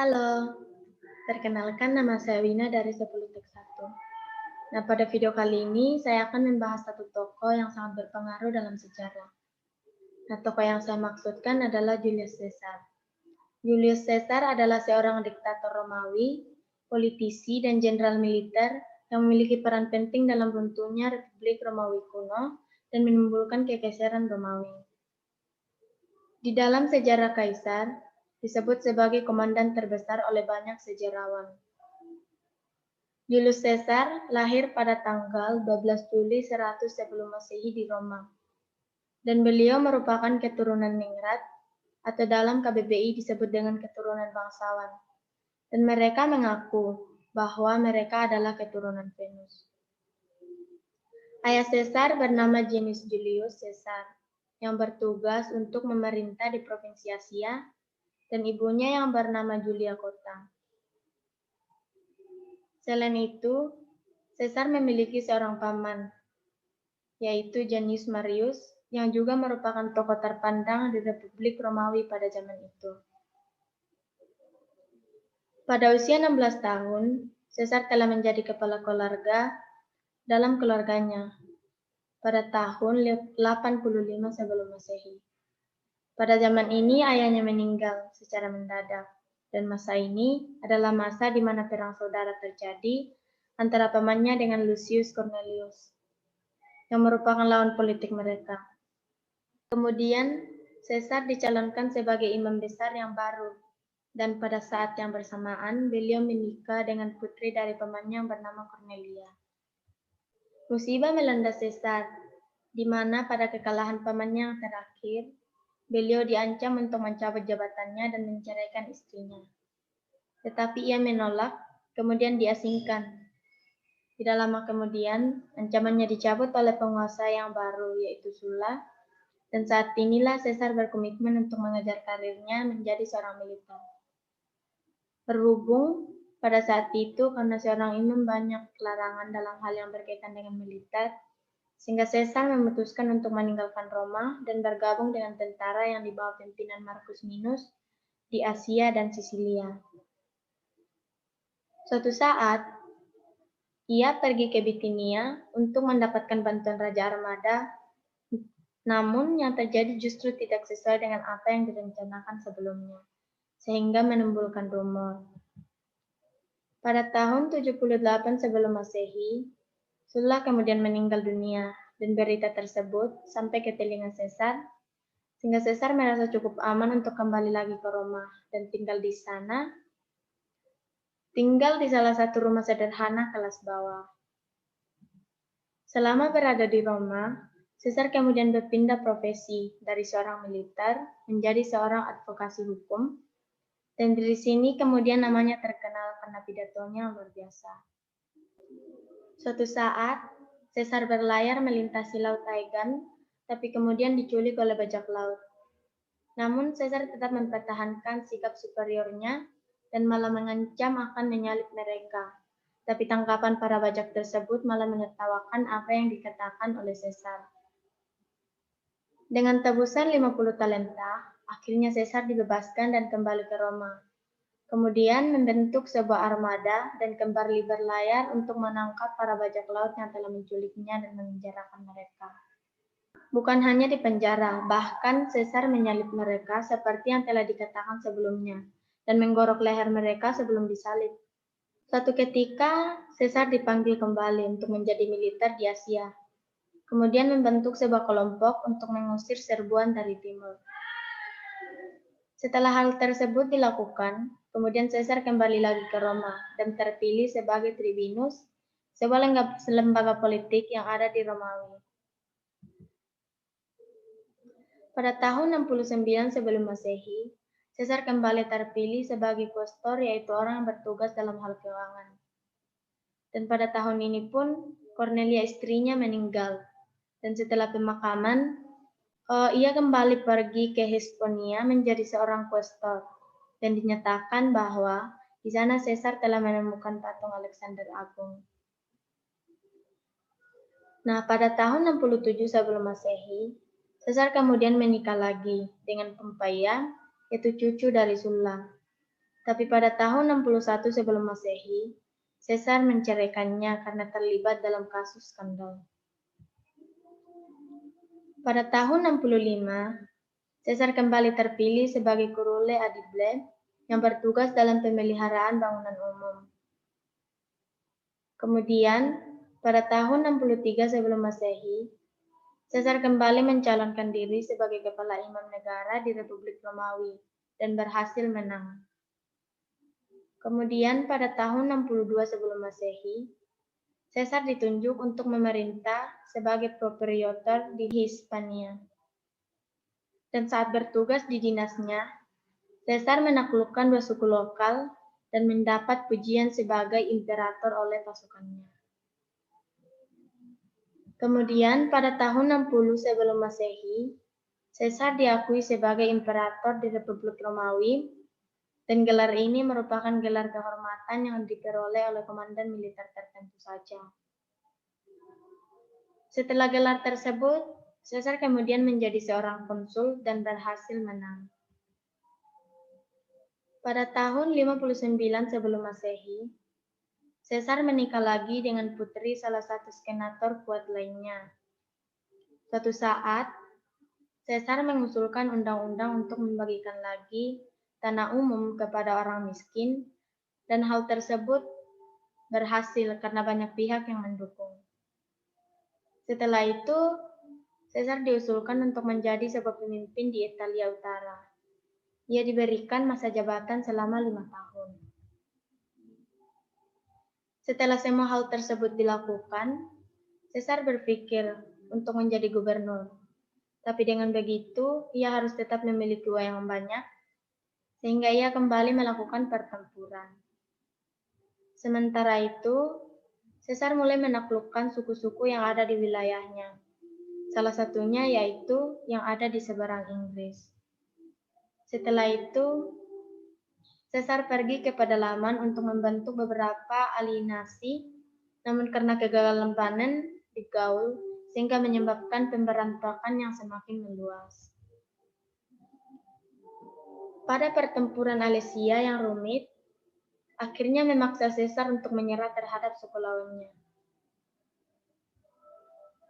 Halo, perkenalkan nama saya Wina dari Sepolitik 1. Nah, pada video kali ini saya akan membahas satu tokoh yang sangat berpengaruh dalam sejarah. Nah, tokoh yang saya maksudkan adalah Julius Caesar. Julius Caesar adalah seorang diktator Romawi, politisi, dan jenderal militer yang memiliki peran penting dalam runtuhnya Republik Romawi kuno dan menimbulkan kekaisaran Romawi. Di dalam sejarah kaisar, disebut sebagai komandan terbesar oleh banyak sejarawan. Julius Caesar lahir pada tanggal 12 Juli 100 sebelum Masehi di Roma. Dan beliau merupakan keturunan ningrat atau dalam KBBI disebut dengan keturunan bangsawan. Dan mereka mengaku bahwa mereka adalah keturunan Venus. Ayah Caesar bernama Gnaeus Julius Caesar yang bertugas untuk memerintah di provinsi Asia dan ibunya yang bernama Julia Cotta. Selain itu, Caesar memiliki seorang paman, yaitu Gnaeus Marius, yang juga merupakan tokoh terpandang di Republik Romawi pada zaman itu. Pada usia 16 tahun, Caesar telah menjadi kepala keluarga dalam keluarganya pada tahun 85 sebelum Masehi. Pada zaman ini ayahnya meninggal secara mendadak, dan masa ini adalah masa di mana perang saudara terjadi antara pamannya dengan Lucius Cornelius, yang merupakan lawan politik mereka. Kemudian, Caesar dicalonkan sebagai imam besar yang baru, dan pada saat yang bersamaan, beliau menikah dengan putri dari pamannya yang bernama Cornelia. Musibah melanda Caesar, di mana pada kekalahan pamannya yang terakhir, beliau diancam untuk mencabut jabatannya dan menceraikan istrinya. Tetapi ia menolak, kemudian diasingkan. Tidak lama kemudian, ancamannya dicabut oleh penguasa yang baru, yaitu Sulla, dan saat inilah Caesar berkomitmen untuk mengejar karirnya menjadi seorang militer. Berhubung pada saat itu karena seorang imam banyak larangan dalam hal yang berkaitan dengan militer, sehingga Caesar memutuskan untuk meninggalkan Roma dan bergabung dengan tentara yang di bawah pimpinan Marcus Minus di Asia dan Sisilia. Suatu saat, ia pergi ke Bitinia untuk mendapatkan bantuan Raja Armada, namun yang terjadi justru tidak sesuai dengan apa yang direncanakan sebelumnya, sehingga menimbulkan rumor. Pada tahun 78 sebelum Masehi, Sulla kemudian meninggal dunia, dan berita tersebut sampai ke telinga Caesar, sehingga Caesar merasa cukup aman untuk kembali lagi ke Roma dan tinggal di salah satu rumah sederhana kelas bawah. Selama berada di Roma, Caesar kemudian berpindah profesi dari seorang militer menjadi seorang advokasi hukum, dan dari sini kemudian namanya terkenal karena pidatonya luar biasa. Suatu saat, Caesar berlayar melintasi Laut Aegan, tapi kemudian diculik oleh bajak laut. Namun Caesar tetap mempertahankan sikap superiornya dan malah mengancam akan menyalib mereka. Tapi tangkapan para bajak tersebut malah menertawakan apa yang dikatakan oleh Caesar. Dengan tebusan 50 talenta, akhirnya Caesar dibebaskan dan kembali ke Roma. Kemudian membentuk sebuah armada dan kembali berlayar untuk menangkap para bajak laut yang telah menculiknya dan memenjarakan mereka. Bukan hanya di penjara, bahkan Caesar menyalib mereka seperti yang telah dikatakan sebelumnya, dan menggorok leher mereka sebelum disalib. Suatu ketika, Caesar dipanggil kembali untuk menjadi militer di Asia. Kemudian membentuk sebuah kelompok untuk mengusir serbuan dari timur. Setelah hal tersebut dilakukan, kemudian Caesar kembali lagi ke Roma dan terpilih sebagai tribunus, sebuah lembaga politik yang ada di Romawi. Pada tahun 69 sebelum Masehi, Caesar kembali terpilih sebagai quaestor, yaitu orang yang bertugas dalam hal keuangan. Dan pada tahun ini pun Cornelia istrinya meninggal. Dan setelah pemakaman, ia kembali pergi ke Hispania menjadi seorang quaestor. Dan dinyatakan bahwa di sana Caesar telah menemukan patung Alexander Agung. Nah, pada tahun 67 sebelum Masehi, Caesar kemudian menikah lagi dengan Pompeia, yaitu cucu dari Sulla. Tapi pada tahun 61 sebelum Masehi, Caesar menceraikannya karena terlibat dalam kasus skandal. Pada tahun 65, Caesar kembali terpilih sebagai Curule Adible yang bertugas dalam pemeliharaan bangunan umum. Kemudian, pada tahun 63 sebelum Masehi, Caesar kembali mencalonkan diri sebagai kepala imam negara di Republik Romawi dan berhasil menang. Kemudian pada tahun 62 sebelum Masehi, Caesar ditunjuk untuk memerintah sebagai proprietor di Hispania. Dan saat bertugas di dinasnya, Caesar menaklukkan dua suku lokal dan mendapat pujian sebagai imperator oleh pasukannya. Kemudian pada tahun 60 sebelum Masehi, Caesar diakui sebagai imperator di Republik Romawi, dan gelar ini merupakan gelar kehormatan yang diperoleh oleh komandan militer tertentu saja. Setelah gelar tersebut, Caesar kemudian menjadi seorang konsul dan berhasil menang. Pada tahun 59 sebelum Masehi, Caesar menikah lagi dengan putri salah satu senator kuat lainnya. Suatu saat, Caesar mengusulkan undang-undang untuk membagikan lagi tanah umum kepada orang miskin, dan hal tersebut berhasil karena banyak pihak yang mendukung. Setelah itu, Caesar diusulkan untuk menjadi sebuah pemimpin di Italia Utara. Ia diberikan masa jabatan selama 5 tahun. Setelah semua hal tersebut dilakukan, Caesar berpikir untuk menjadi gubernur. Tapi dengan begitu, ia harus tetap memiliki uang yang banyak, sehingga ia kembali melakukan pertempuran. Sementara itu, Caesar mulai menaklukkan suku-suku yang ada di wilayahnya. Salah satunya yaitu yang ada di seberang Inggris. Setelah itu, Caesar pergi ke pedalaman untuk membentuk beberapa aliansi, namun karena kegagalan panen di Gaul, sehingga menyebabkan pemberontakan yang semakin meluas. Pada pertempuran Alesia yang rumit, akhirnya memaksa Caesar untuk menyerah terhadap suku lawannya.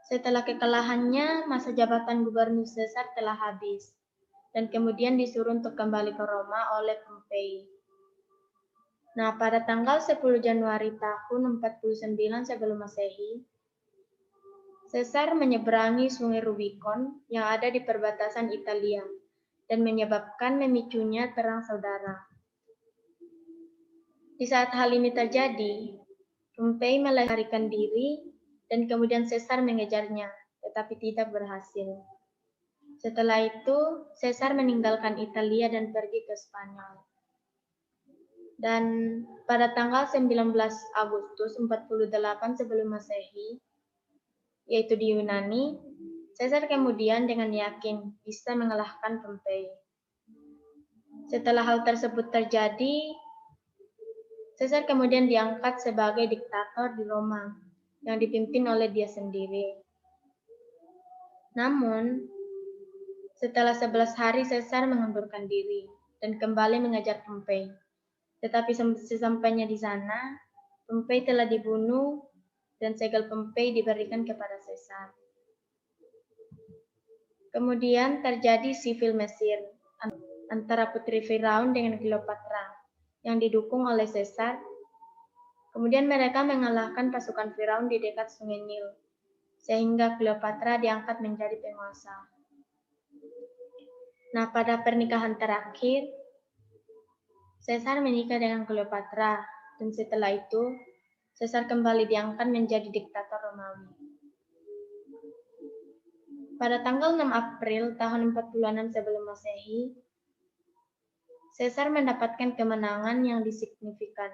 Setelah kekalahannya, masa jabatan gubernur Caesar telah habis, dan kemudian disuruh untuk kembali ke Roma oleh Pompei. Nah, pada tanggal 10 Januari tahun 49 sebelum Masehi, Caesar menyeberangi sungai Rubicon yang ada di perbatasan Italia dan menyebabkan memicunya perang saudara. Di saat hal ini terjadi, Pompei melarikan diri dan kemudian Caesar mengejarnya, tetapi tidak berhasil. Setelah itu, Caesar meninggalkan Italia dan pergi ke Spanyol. Dan pada tanggal 19 Agustus 48 sebelum Masehi, yaitu di Yunani, Caesar kemudian dengan yakin bisa mengalahkan Pompei. Setelah hal tersebut terjadi, Caesar kemudian diangkat sebagai diktator di Roma yang dipimpin oleh dia sendiri. Namun, setelah 11 hari Caesar mengundurkan diri dan kembali mengejar Pompei. Tetapi sesampainya di sana, Pompei telah dibunuh dan segel Pompei diberikan kepada Caesar. Kemudian terjadi sivil Mesir antara putri Firaun dengan Cleopatra yang didukung oleh Caesar. Kemudian mereka mengalahkan pasukan Firaun di dekat Sungai Nil, sehingga Cleopatra diangkat menjadi penguasa. Nah, pada pernikahan terakhir, Caesar menikah dengan Cleopatra, dan setelah itu, Caesar kembali diangkat menjadi diktator Romawi. Pada tanggal 6 April tahun 46 sebelum Masehi, Caesar mendapatkan kemenangan yang signifikan.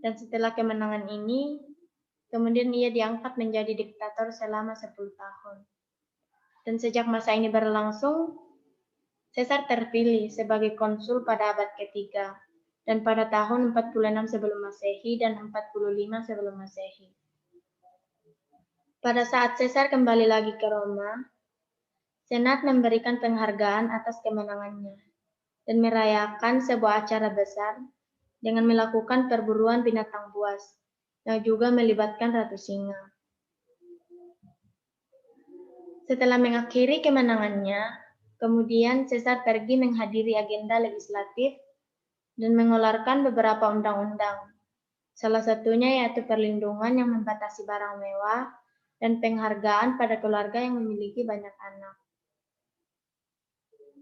Dan setelah kemenangan ini, kemudian ia diangkat menjadi diktator selama 10 tahun. Dan sejak masa ini berlangsung, Caesar terpilih sebagai konsul pada abad ketiga, dan pada tahun 46 sebelum Masehi dan 45 sebelum Masehi. Pada saat Caesar kembali lagi ke Roma, Senat memberikan penghargaan atas kemenangannya dan merayakan sebuah acara besar dengan melakukan perburuan binatang buas, yang juga melibatkan ratu singa. Setelah mengakhiri kemenangannya, kemudian Caesar pergi menghadiri agenda legislatif dan mengeluarkan beberapa undang-undang. Salah satunya yaitu perlindungan yang membatasi barang mewah dan penghargaan pada keluarga yang memiliki banyak anak.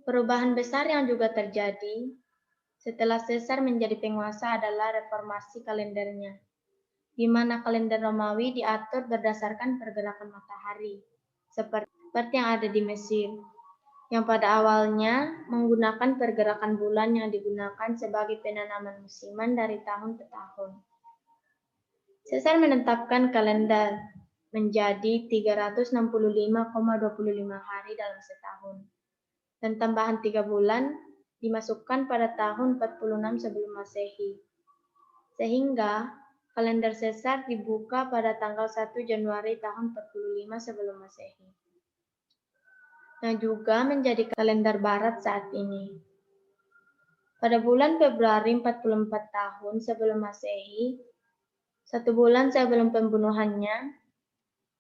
Perubahan besar yang juga terjadi setelah Caesar menjadi penguasa adalah reformasi kalendernya, di mana kalender Romawi diatur berdasarkan pergerakan matahari, seperti yang ada di Mesir, yang pada awalnya menggunakan pergerakan bulan yang digunakan sebagai penanaman musiman dari tahun ke tahun. Caesar menetapkan kalender menjadi 365,25 hari dalam setahun, dan tambahan 3 bulan dimasukkan pada tahun 46 sebelum Masehi. Sehingga kalender Caesar dibuka pada tanggal 1 Januari tahun 45 sebelum Masehi. Yang juga menjadi kalender barat saat ini. Pada bulan Februari 44 tahun sebelum Masehi, 1 bulan sebelum pembunuhannya,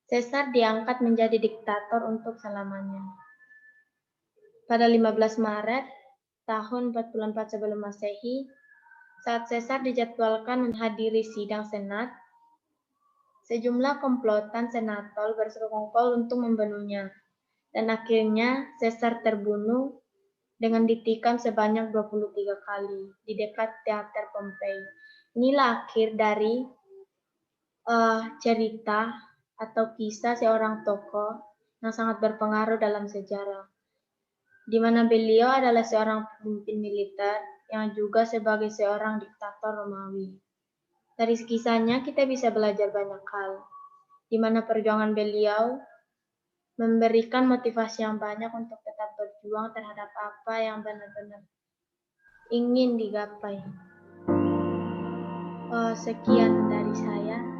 Caesar diangkat menjadi diktator untuk selamanya. Pada 15 Maret tahun 44 sebelum Masehi, saat Caesar dijadwalkan menghadiri sidang Senat, sejumlah komplotan senator bersekongkol untuk membunuhnya, dan akhirnya Caesar terbunuh dengan ditikam sebanyak 23 kali di dekat teater Pompei. Inilah akhir dari cerita atau kisah seorang tokoh yang sangat berpengaruh dalam sejarah, di mana beliau adalah seorang pemimpin militer yang juga sebagai seorang diktator Romawi. Dari kisahnya kita bisa belajar banyak hal, di mana perjuangan beliau memberikan motivasi yang banyak untuk tetap berjuang terhadap apa yang benar-benar ingin digapai. Sekian dari saya.